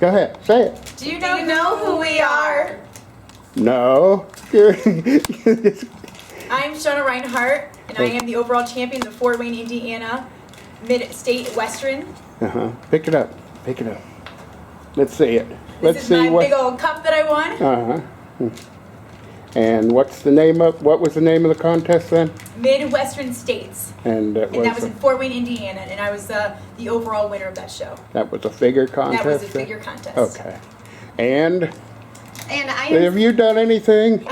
Go ahead, say it. Do you know who we are? No. I'm Shona Reinhardt, and I am the overall champion of Fort Wayne, Indiana, Mid-State Western. Pick it up. Pick it up. Let's see it. This is my big old cup that I won. And what was the name of the contest then? Midwestern States. And that was in Fort Wayne, Indiana, and I was the overall winner of that show. That was a figure contest? That was a figure contest. Okay. And I have you done anything?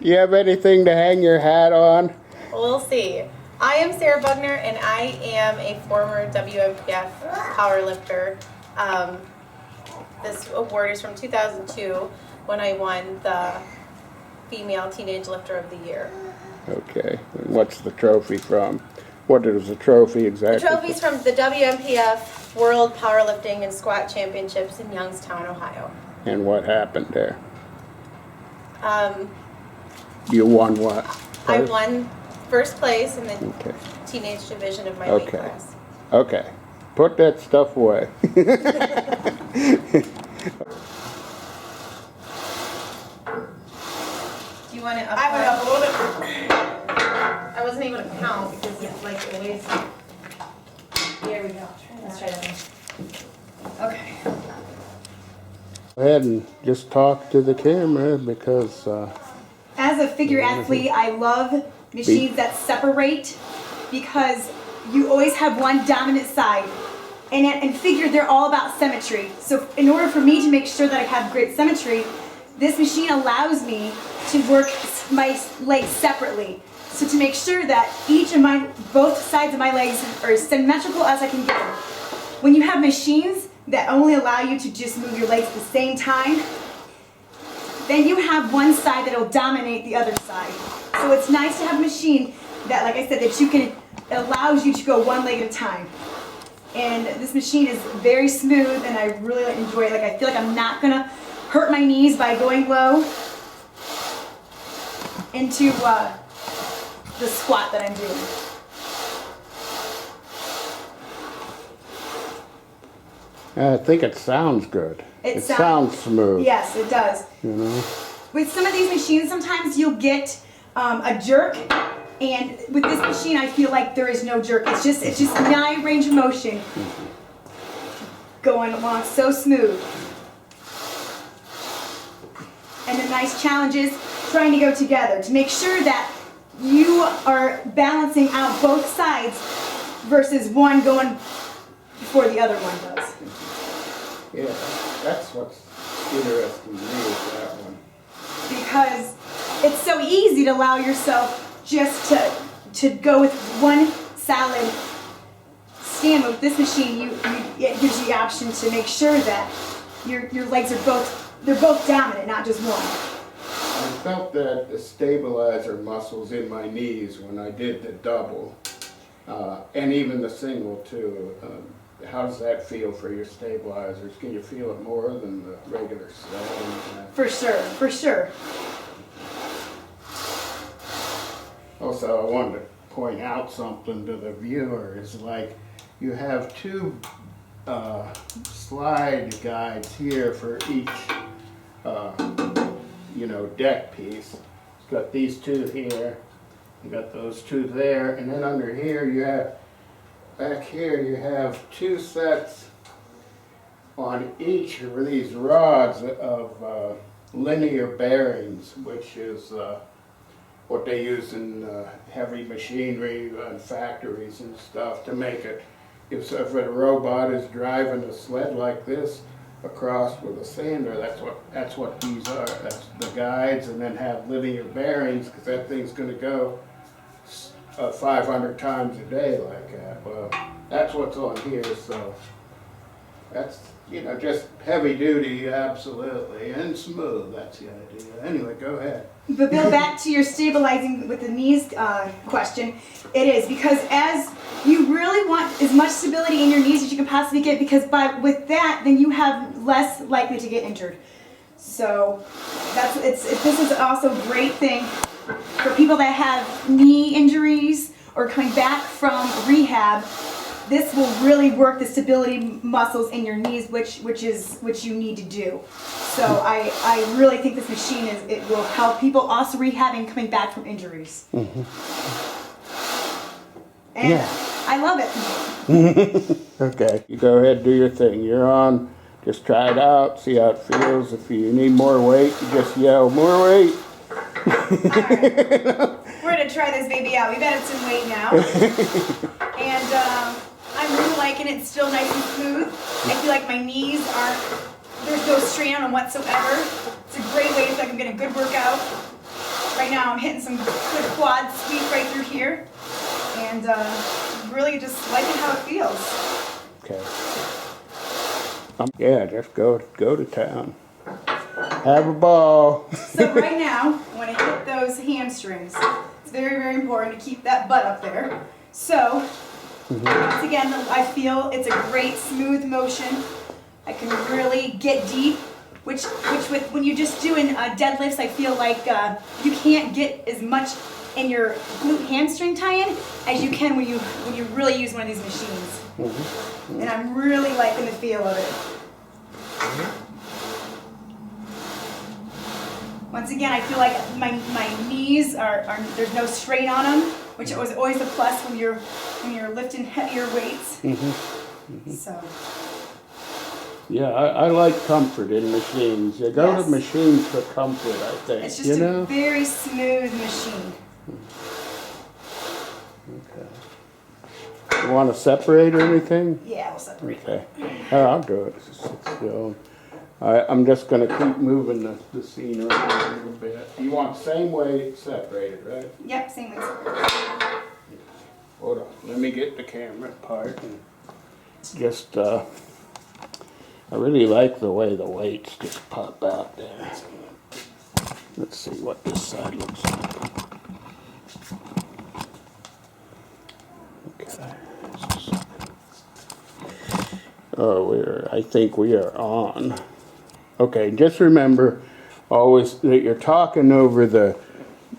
You have anything to hang your hat on? We'll see. I am Sarah Bugner, and I am a former WMPF powerlifter. This award is from 2002 when I won the Female Teenage Lifter of the Year. Okay. And what's the trophy from? What is the trophy exactly? The trophy's from the WMPF World Powerlifting and Squat Championships in Youngstown, Ohio. And what happened there? You won what? First? I won first place in the teenage division of my weight class. Okay. Put that stuff away. Do you want it up? I went up a little bit. I wasn't able to count because it's like always. There we go. Let's try that one. Okay. Go ahead and just talk to the camera because... As a figure athlete, I love machines that separate because you always have one dominant side. And in figure, they're all about symmetry. So in order for me to make sure that I have great symmetry, this machine allows me to work my legs separately. So to make sure that both sides of my legs are as symmetrical as I can get them. When you have machines that only allow you to just move your legs at the same time, then you have one side that will dominate the other side. So it's nice to have a machine that, like I said, it allows you to go one leg at a time. And this machine is very smooth, and I really enjoy it. Like, I feel like I'm not gonna hurt my knees by going low into the squat that I'm doing. I think it sounds good. It sounds smooth. Yes, it does. You know? With some of these machines, sometimes you'll get a jerk, and with this machine, I feel like there is no jerk. It's just a nice range of motion going along so smooth. And the nice challenge is trying to go together to make sure that you are balancing out both sides versus one going before the other one does. Yeah, that's what's interesting to me with that one. Because it's so easy to allow yourself just to go with one solid stand. With this machine, it gives you the option to make sure that your legs are both dominant, not just one. I felt that the stabilizer muscles in my knees when I did the double, and even the single too. How does that feel for your stabilizers? Can you feel it more than the regular stuff? For sure, for sure. Also, I wanted to point out something to the viewer. Is like you have two slide guides here for each, deck piece. It's got these two here. You got those two there, and then under here you have. Back here you have two sets on each of these rods of linear bearings, which is what they use in heavy machinery and factories and stuff to make it. If a robot is driving a sled like this across with a sander, that's what these are. That's the guides, and then have linear bearings because that thing's going to go 500 times a day like that. Well, that's what's on here, so that's, just heavy duty, absolutely, and smooth, that's the idea. Anyway, go ahead. But Bill, back to your stabilizing with the knees question, it is because as you really want as much stability in your knees as you can possibly get, because with that, then you have less likely to get injured. So this is also a great thing for people that have knee injuries or coming back from rehab. this will really work the stability muscles in your knees, which you need to do. So I really think this machine it will help people also rehabbing coming back from injuries. And Yeah. I love it. Okay, you go ahead, do your thing. You're on. Just try it out, see how it feels. If you need more weight, you just yell, more weight. Alright. We're gonna try this baby out. We've added some weight now. And I'm really liking it. It's still nice and smooth. I feel like my knees there's no strain on them whatsoever. It's a great way to feel like I'm getting a good workout. Right now I'm hitting some good quad sweep right through here. And really just liking how it feels. Okay. Yeah, just go to town. Have a ball. So right now, I want to hit those hamstrings. It's very, very important to keep that butt up there. So, once again, I feel it's a great smooth motion. I can really get deep, which when you're just doing deadlifts, I feel like you can't get as much in your glute hamstring tie-in as you can when you really use one of these machines. And I'm really liking the feel of it. Once again, I feel like my knees are there's no strain on them, which was always a plus when you're lifting heavier weights. So. Yeah, I like comfort in machines. You go Yes. to machines for comfort, I think. It's just a very smooth machine. Okay. You want to separate or anything? Yeah, we'll separate. Okay. I'll do it. Sit still. I'm just going to keep moving the scene around a little bit. You want same way separated, right? Yep, same way. Hold on. Let me get the camera apart. And just, I really like the way the weights just pop out there. Let's see what this side looks like. Okay. Oh, I think we are on. Okay, just remember always that you're talking over the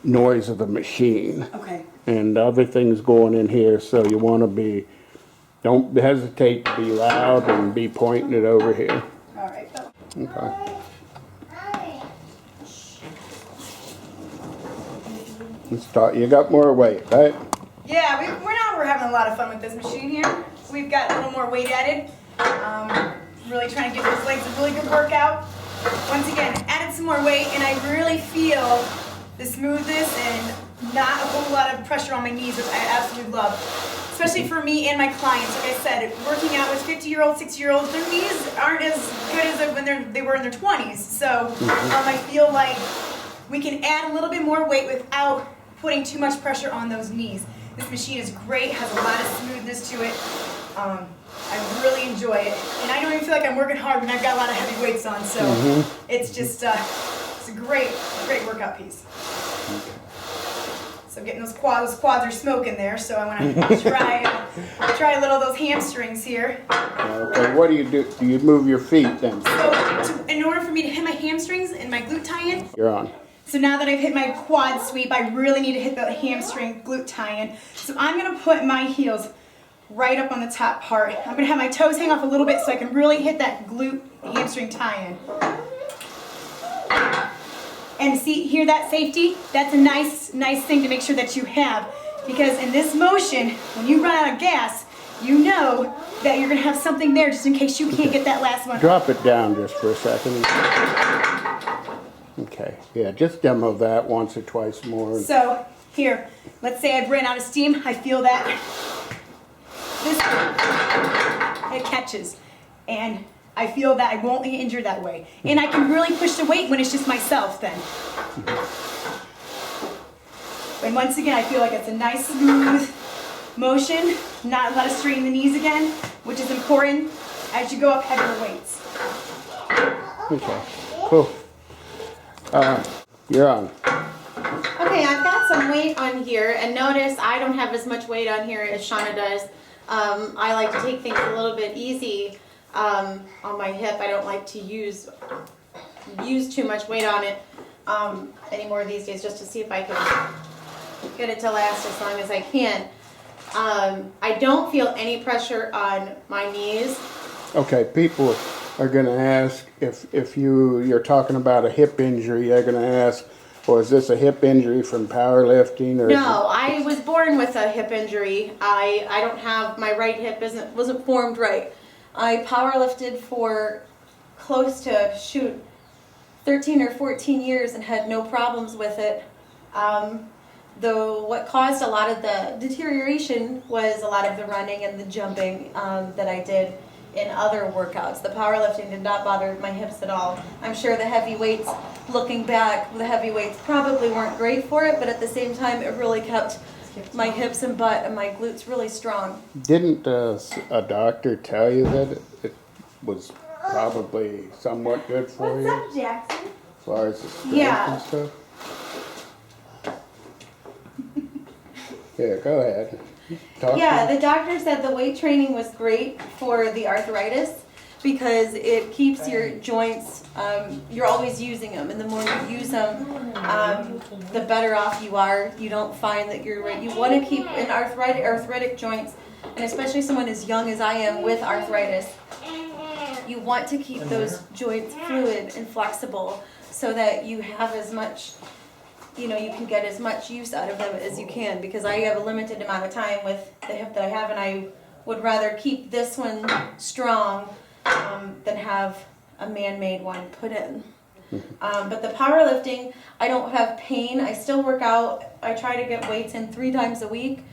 noise of the machine. Okay. And other things going in here, so you want to don't hesitate to be loud and be pointing it over here. All right. Okay. Let's talk. You got more weight, right? Yeah, we're having a lot of fun with this machine here. We've got a little more weight added. Really trying to give those legs a really good workout. Once again, added some more weight, and I really feel the smoothness and not a whole lot of pressure on my knees, which I absolutely love. Especially for me and my clients. Like I said, working out with 50-year-olds, 60-year-olds, their knees aren't as good as when they were in their 20s. So I feel like we can add a little bit more weight without putting too much pressure on those knees. This machine is great, has a lot of smoothness to it. I really enjoy it. And I don't even feel like I'm working hard when I've got a lot of heavy weights on. So it's just, it's a great workout piece. So getting those quads are smoking there. So I want to try a little of those hamstrings here. Okay, what do? Do you move your feet then? So in order for me to hit my hamstrings and my glute tie-in, You're on. so now that I've hit my quad sweep, I really need to hit the hamstring glute tie-in. So I'm going to put my heels right up on the top part. I'm going to have my toes hang off a little bit so I can really hit that glute hamstring tie-in. And see, hear that safety? That's a nice thing to make sure that you have. Because in this motion, when you run out of gas, you know that you're going to have something there just in case you can't get that last one. Drop it down just for a second. Okay, yeah, just demo that once or twice more. So here, let's say I've ran out of steam. I feel that it catches, and I feel that I won't get injured that way. And I can really push the weight when it's just myself then. And once again, I feel like it's a nice smooth motion, not a lot of strain in the knees again, which is important as you go up heavier weights. Okay, cool. You're on. Okay, I've got some weight on here, and notice I don't have as much weight on here as Shauna does. I like to take things a little bit easy on my hip. I don't like to use too much weight on it anymore these days, just to see if I can get it to last as long as I can. I don't feel any pressure on my knees. Okay, people are going to ask if you're talking about a hip injury. They're going to ask, well, is this a hip injury from powerlifting? Or No, I was born with a hip injury. I don't have, my right hip wasn't formed right. I powerlifted for close to 13 or 14 years and had no problems with it. Though what caused a lot of the deterioration was a lot of the running and the jumping that I did in other workouts. The powerlifting did not bother my hips at all. I'm sure the heavy weights, looking back, the heavy weights probably weren't great for it, but at the same time it really kept my hips and butt and my glutes really strong. Didn't a doctor tell you that it was probably somewhat good for you? What's up, Jackson? As far as the strength Yeah. and stuff? Yeah, go ahead. Talk Yeah, to me. the doctor said the weight training was great for the arthritis because it keeps your joints, you're always using them, and the more you use them, the better off you are. You don't find that you want to keep in arthritic joints, and especially someone as young as I am with arthritis, you want to keep those joints fluid and flexible so that you have as much, you can get as much use out of them as you can, because I have a limited amount of time with the hip that I have, and I would rather keep this one strong than have a man-made one put in. But the powerlifting, I don't have pain. I still work out. I try to get weights in 3 times a week.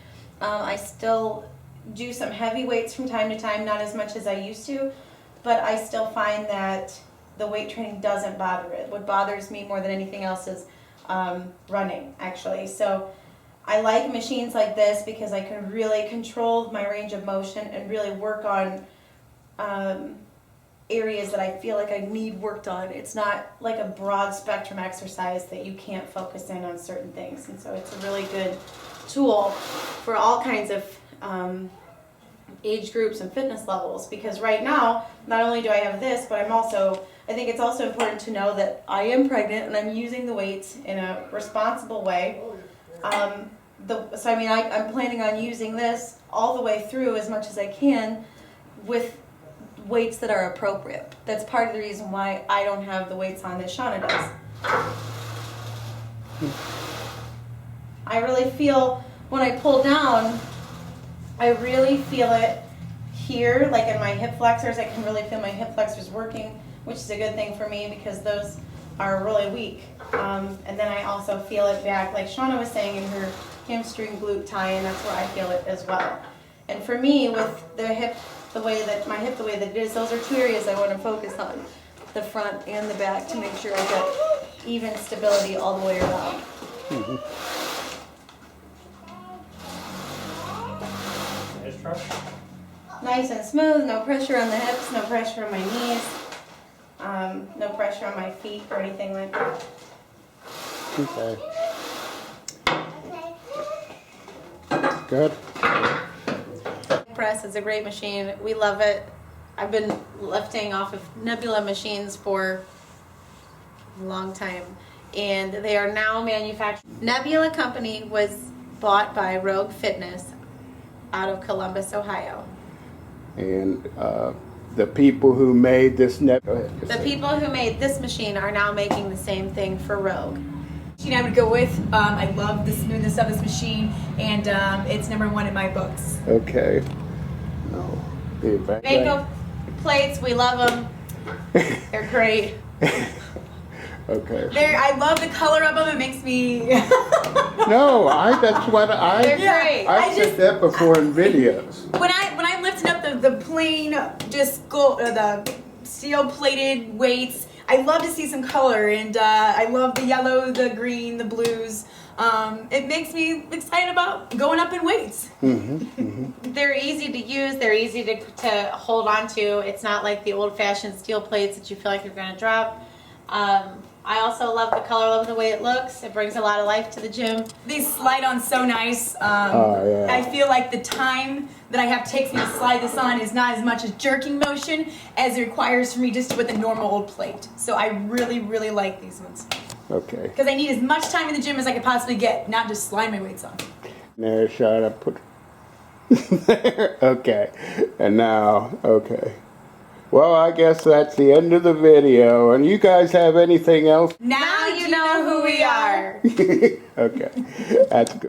I still do some heavy weights from time to time, not as much as I used to, but I still find that the weight training doesn't bother it. What bothers me more than anything else is running, actually. So I like machines like this because I can really control my range of motion and really work on areas that I feel like I need worked on. It's not like a broad spectrum exercise that you can't focus in on certain things, and so it's a really good tool for all kinds of age groups and fitness levels, because right now not only do I have this, but I think it's also important to know that I am pregnant and I'm using the weights in a responsible way. I'm planning on using this all the way through as much as I can with weights that are appropriate. That's part of the reason why I don't have the weights on that Shauna does. I really feel when I pull down, I really feel it here, like in my hip flexors. I can really feel my hip flexors working, which is a good thing for me because those are really weak. And then I also feel it back, like Shauna was saying, in her hamstring glute tie-in. That's where I feel it as well. And for me, with the hip, the way that it is, those are 2 areas I want to focus on, the front and the back, to make sure I get even stability all the way around. Nice and smooth, no pressure on the hips, no pressure on my knees, no pressure on my feet or anything like that. Okay. Good. Press is a great machine. We love it. I've been lifting off of Nebula machines for a long time, and they are now manufactured. Nebula company was bought by Rogue Fitness out of Columbus, Ohio. And the people who made this The people who made this machine are now making the same thing for Rogue. Machine I would go with. I love the smoothness of this machine, and it's ¡1 in my books. Okay. No. Mako plates, we love them. They're great. Okay. I love the color of them. It makes me. No, that's what They're great. I've said that before in videos. When I'm lifting up the plain, the steel plated weights, I love to see some color, and I love the yellow, the green, the blues. It makes me excited about going up in weights. They're easy to use. They're easy to hold on to. It's not like the old-fashioned steel plates that you feel like you're going to drop. I also love the color, love the way it looks. It brings a lot of life to the gym. These slide on so nice. Yeah. I feel like the time that I have takes me to slide this on is not as much as jerking motion as it requires for me just with a normal old plate. So I really, really like these ones. Okay. Because I need as much time in the gym as I could possibly get, not just slide my weights on. There, Shauna, put There, okay. And now, okay. Well, I guess that's the end of the video. And you guys have anything else? Now you know who we are. Okay, that's good.